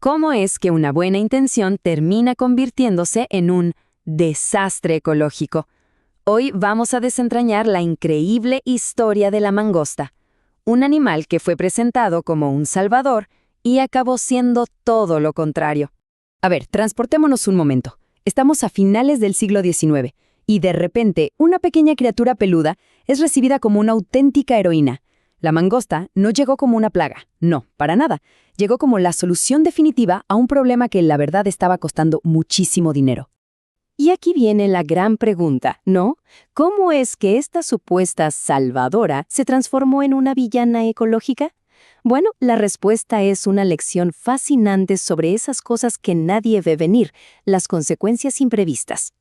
¿Cómo es que una buena intención termina convirtiéndose en un desastre ecológico? Hoy vamos a desentrañar la increíble historia de la mangosta, un animal que fue presentado como un salvador y acabó siendo todo lo contrario. A ver, transportémonos un momento. Estamos a finales del siglo XIX y de repente una pequeña criatura peluda es recibida como una auténtica heroína. La mangosta no llegó como una plaga, no, para nada. Llegó como la solución definitiva a un problema que la verdad estaba costando muchísimo dinero. Y aquí viene la gran pregunta, ¿no? ¿Cómo es que esta supuesta salvadora se transformó en una villana ecológica? Bueno, la respuesta es una lección fascinante sobre esas cosas que nadie ve venir, las consecuencias imprevistas.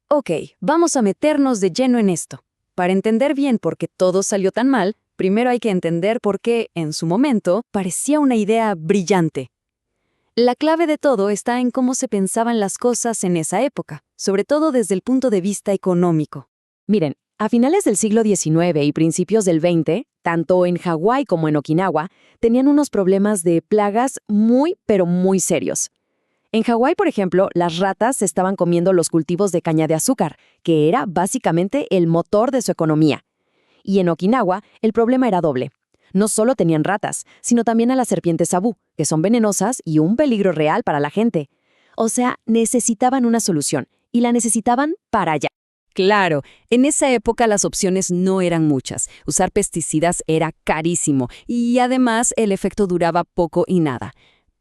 Ok, vamos a meternos de lleno en esto. Para entender bien por qué todo salió tan mal, primero hay que entender por qué, en su momento, parecía una idea brillante. La clave de todo está en cómo se pensaban las cosas en esa época, sobre todo desde el punto de vista económico. Miren, a finales del siglo XIX y principios del XX, tanto en Hawái como en Okinawa, tenían unos problemas de plagas muy, pero muy serios. En Hawái, por ejemplo, las ratas estaban comiendo los cultivos de caña de azúcar, que era básicamente el motor de su economía. Y en Okinawa, el problema era doble. No solo tenían ratas, sino también a las serpientes sabú, que son venenosas y un peligro real para la gente. O sea, necesitaban una solución, y la necesitaban para allá. Claro, en esa época las opciones no eran muchas. Usar pesticidas era carísimo, y además el efecto duraba poco y nada.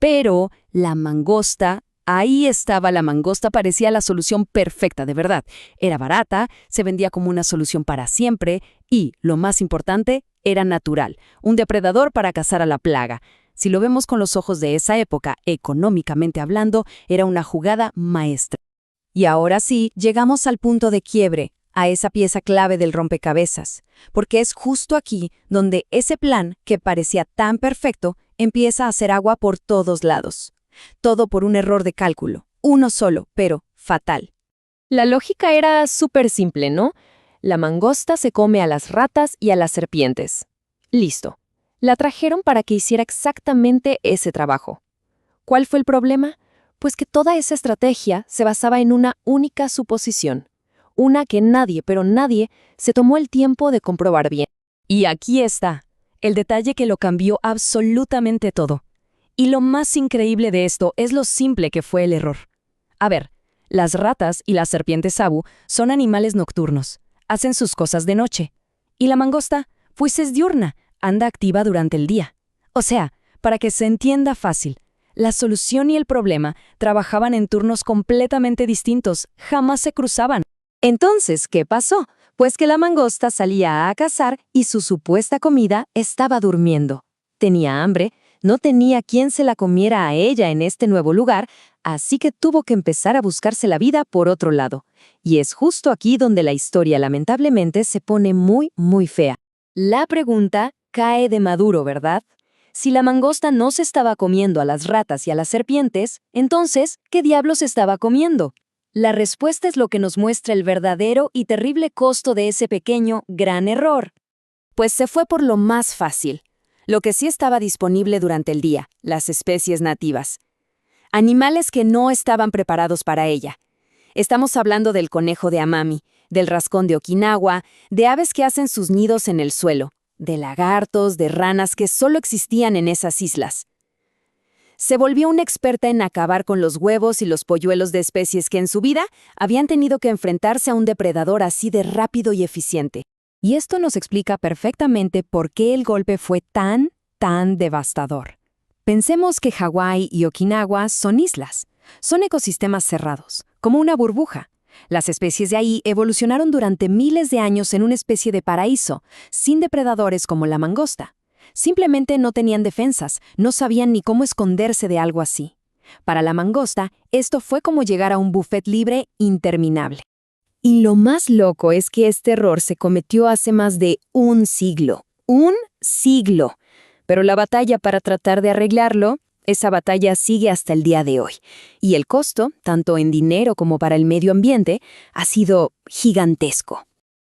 Pero la mangosta, ahí estaba la mangosta, parecía la solución perfecta, de verdad. Era barata, se vendía como una solución para siempre y, lo más importante, era natural, un depredador para cazar a la plaga. Si lo vemos con los ojos de esa época, económicamente hablando, era una jugada maestra. Y ahora sí, llegamos al punto de quiebre, a esa pieza clave del rompecabezas, porque es justo aquí donde ese plan, que parecía tan perfecto, empieza a hacer agua por todos lados. Todo por un error de cálculo, uno solo, pero fatal. La lógica era súper simple, ¿no? La mangosta se come a las ratas y a las serpientes. Listo. La trajeron para que hiciera exactamente ese trabajo. ¿Cuál fue el problema? Pues que toda esa estrategia se basaba en una única suposición. Una que nadie, pero nadie, se tomó el tiempo de comprobar bien. Y aquí está, el detalle que lo cambió absolutamente todo. Y lo más increíble de esto es lo simple que fue el error. A ver, las ratas y las serpientes sabú son animales nocturnos. Hacen sus cosas de noche. Y la mangosta, pues es diurna, anda activa durante el día. O sea, para que se entienda fácil, la solución y el problema trabajaban en turnos completamente distintos, jamás se cruzaban. Entonces, ¿qué pasó? Pues que la mangosta salía a cazar y su supuesta comida estaba durmiendo. Tenía hambre, no tenía quien se la comiera a ella en este nuevo lugar, así que tuvo que empezar a buscarse la vida por otro lado. Y es justo aquí donde la historia lamentablemente se pone muy, muy fea. La pregunta cae de maduro, ¿verdad? Si la mangosta no se estaba comiendo a las ratas y a las serpientes, entonces, ¿qué diablos estaba comiendo? La respuesta es lo que nos muestra el verdadero y terrible costo de ese pequeño, gran error. Pues se fue por lo más fácil, lo que sí estaba disponible durante el día, las especies nativas. Animales que no estaban preparados para ella. Estamos hablando del conejo de Amami, del rascón de Okinawa, de aves que hacen sus nidos en el suelo, de lagartos, de ranas que solo existían en esas islas. Se volvió una experta en acabar con los huevos y los polluelos de especies que en su vida habían tenido que enfrentarse a un depredador así de rápido y eficiente. Y esto nos explica perfectamente por qué el golpe fue tan devastador. Pensemos que Hawái y Okinawa son islas, son ecosistemas cerrados, como una burbuja. Las especies de ahí evolucionaron durante miles de años en una especie de paraíso, sin depredadores como la mangosta. Simplemente no tenían defensas, no sabían ni cómo esconderse de algo así. Para la mangosta, esto fue como llegar a un buffet libre interminable. Y lo más loco es que este error se cometió hace más de un siglo. ¡Un siglo! Pero la batalla para tratar de arreglarlo, esa batalla sigue hasta el día de hoy. Y el costo, tanto en dinero como para el medio ambiente, ha sido gigantesco.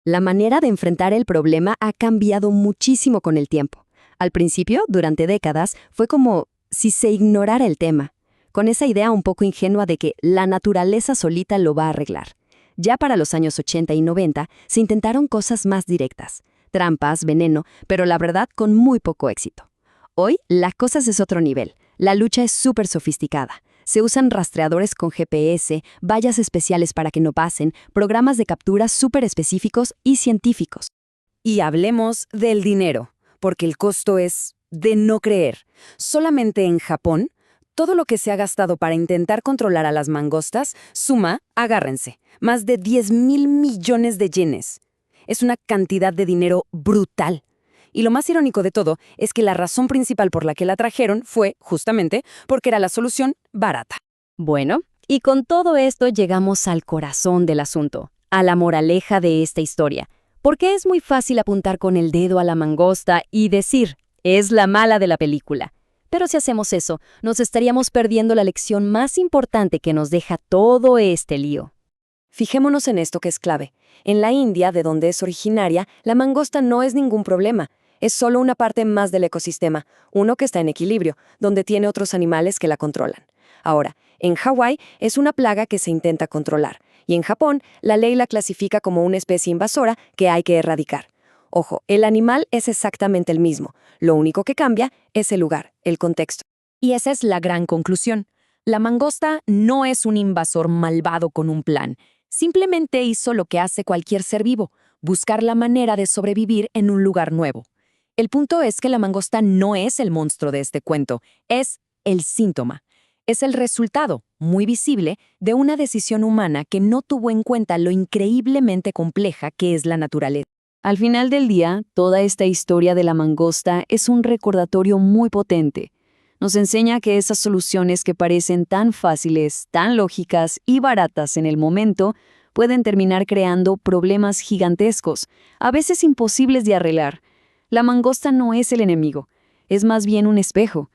La manera de enfrentar el problema ha cambiado muchísimo con el tiempo. Al principio, durante décadas, fue como si se ignorara el tema. con esa idea un poco ingenua de que la naturaleza solita lo va a arreglar. Ya para los años 80 y 90 se intentaron cosas más directas, trampas, veneno, pero la verdad con muy poco éxito. Hoy, la cosa es otro nivel. La lucha es súper sofisticada. Se usan rastreadores con GPS, vallas especiales para que no pasen, programas de captura súper específicos y científicos. Y hablemos del dinero, porque el costo es de no creer. Solamente en Japón, todo lo que se ha gastado para intentar controlar a las mangostas suma, agárrense, más de 10.000 millones de yenes. Es una cantidad de dinero brutal. Y lo más irónico de todo es que la razón principal por la que la trajeron fue, justamente, porque era la solución barata. Bueno, y con todo esto llegamos al corazón del asunto, a la moraleja de esta historia. Porque es muy fácil apuntar con el dedo a la mangosta y decir, es la mala de la película. Pero si hacemos eso, nos estaríamos perdiendo la lección más importante que nos deja todo este lío. Fijémonos en esto que es clave. En la India, de donde es originaria, la mangosta no es ningún problema. Es solo una parte más del ecosistema, uno que está en equilibrio, donde tiene otros animales que la controlan. Ahora, en Hawái es una plaga que se intenta controlar, y en Japón la ley la clasifica como una especie invasora que hay que erradicar. Ojo, el animal es exactamente el mismo, lo único que cambia es el lugar, el contexto. Y esa es la gran conclusión. La mangosta no es un invasor malvado con un plan. Simplemente hizo lo que hace cualquier ser vivo, buscar la manera de sobrevivir en un lugar nuevo. El punto es que la mangosta no es el monstruo de este cuento, es el síntoma. Es el resultado, muy visible, de una decisión humana que no tuvo en cuenta lo increíblemente compleja que es la naturaleza. Al final del día, toda esta historia de la mangosta es un recordatorio muy potente. Nos enseña que esas soluciones que parecen tan fáciles, tan lógicas y baratas en el momento, pueden terminar creando problemas gigantescos, a veces imposibles de arreglar. La mangosta no es el enemigo, es más bien un espejo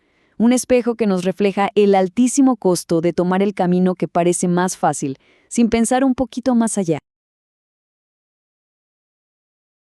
que nos refleja el altísimo costo de tomar el camino que parece más fácil, sin pensar un poquito más allá.